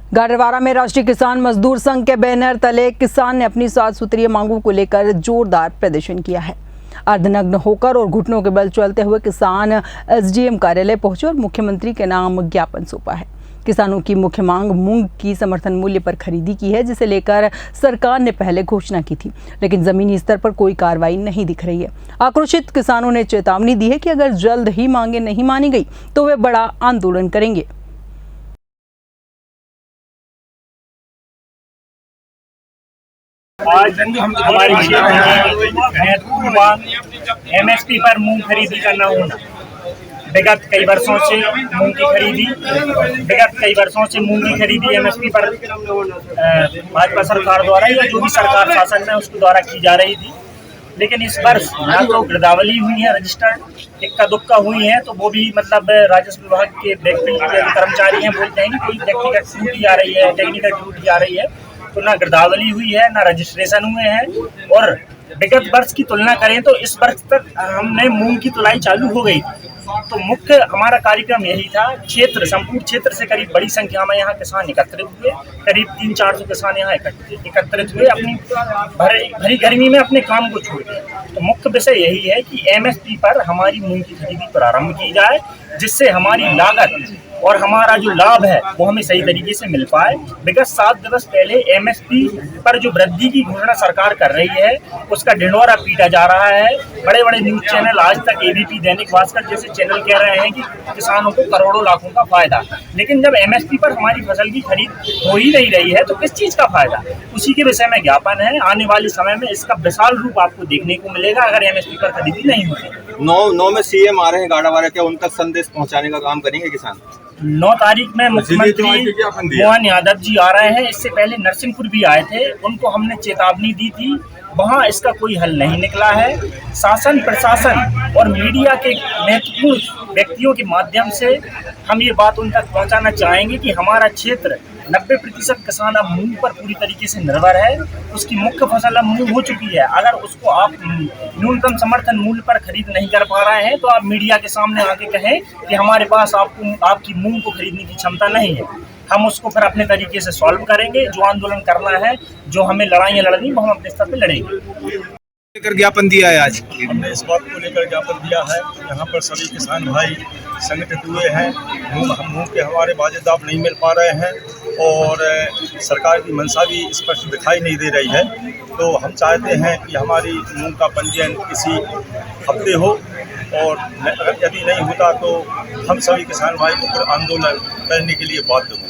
गाडरवारा में राष्ट्रीय किसान मजदूर संघ के बैनर तले किसान ने अपनी 7 सूत्रीय मांगों को लेकर जोरदार प्रदर्शन किया है। अर्धनग्न होकर और घुटनों के बल चलते हुए किसान एसडीएम कार्यालय पहुंचे और मुख्यमंत्री के नाम ज्ञापन सौंपा है। किसानों की मुख्य मांग मूंग की समर्थन मूल्य पर खरीदी की है, जिसे लेकर सरकार ने पहले घोषणा की थी, लेकिन जमीनी स्तर पर कोई कार्रवाई नहीं दिख रही है। आक्रोशित किसानों ने चेतावनी दी है कि अगर जल्द ही मांगे नहीं मानी गई तो वे बड़ा आंदोलन करेंगे। आज हमारी महत्वपूर्ण मांग एमएसपी पर मूंग खरीदी करना होना। विगत कई वर्षों से मूंग की खरीदी एमएसपी पर भाजपा सरकार द्वारा या जो भी सरकार शासन है उसके द्वारा की जा रही थी, लेकिन इस वर्ष ना तो गिरदावरी हुई है, रजिस्टर्ड इक्का दुक्का हुई है, तो वो भी मतलब राजस्व विभाग के व्यक्ति कर्मचारी हैं बोलते हैं कि कोई व्यक्तिगत त्रुटि आ रही है, टेक्निकल त्रुटि आ रही है, तो ना गिरदावरी हुई है ना रजिस्ट्रेशन हुए हैं। और विगत वर्ष की तुलना करें तो इस वर्ष तक हमने मूंग की तुलाई चालू हो गई। तो मुख्य हमारा कार्यक्रम यही था। संपूर्ण क्षेत्र से करीब बड़ी संख्या में यहाँ किसान एकत्रित हुए, करीब 300-400 किसान यहाँ एकत्रित हुए, अपनी भरी गर्मी में अपने काम को छोड़ दिए। तो मुख्य विषय यही है कि एमएसपी पर हमारी मूंग की खरीदी प्रारंभ की जाए, जिससे हमारी लागत और हमारा जो लाभ है वो हमें सही तरीके से मिल पाए। विगत 7 दिवस पहले एमएसपी पर जो वृद्धि की घोषणा सरकार कर रही है उसका ढिंढोरा पीटा जा रहा है। बड़े बड़े न्यूज चैनल आज तक एबीपी, दैनिक भास्कर जैसे चैनल कह रहे हैं कि किसानों को करोड़ों लाखों का फायदा, लेकिन जब एमएसपी पर हमारी फसल की खरीद हो ही नहीं रही है तो किस चीज का फायदा? उसी के विषय में ज्ञापन है। आने वाले समय में इसका विशाल रूप आपको देखने को मिलेगा अगर एमएसपी पर खरीदी नहीं होती। 9 में सीएम आ रहे हैं गाड़ावारा, क्या उन तक संदेश पहुंचाने का काम करेंगे किसान? 9 तारीख में मुख्यमंत्री मोहन यादव जी आ रहे हैं। इससे पहले नरसिंहपुर भी आए थे, उनको हमने चेतावनी दी थी, वहां इसका कोई हल नहीं निकला है। शासन, प्रशासन और मीडिया के महत्वपूर्ण व्यक्तियों के माध्यम से हम ये बात उन तक पहुंचाना चाहेंगे कि हमारा क्षेत्र 90% किसान अब मूंग पर पूरी तरीके से निर्भर है। उसकी मुख्य फसल अब मूंग हो चुकी है। अगर उसको आप न्यूनतम समर्थन मूल्य पर खरीद नहीं कर पा रहे हैं तो आप मीडिया के सामने आके कहें कि हमारे पास आपकी मूंग को खरीदने की क्षमता नहीं है। हम उसको फिर अपने तरीके से सॉल्व करेंगे। जो आंदोलन करना है, जो हमें लड़ाइयाँ लड़नी, वो हम अपने स्तर पर लड़ेंगे। लेकर ज्ञापन दिया है आज हमने इस बात को लेकर ज्ञापन दिया है। यहाँ पर सभी किसान भाई संगठित हुए हैं। मूंग के हमारे वाजिब दाम नहीं मिल पा रहे हैं और सरकार की मंशा भी स्पष्ट दिखाई नहीं दे रही है। तो हम चाहते हैं कि हमारी मूंग का पंजीयन इसी हफ्ते हो, और यदि नहीं होता तो हम सभी किसान भाई को आंदोलन करने के लिए बाध्य होंगे।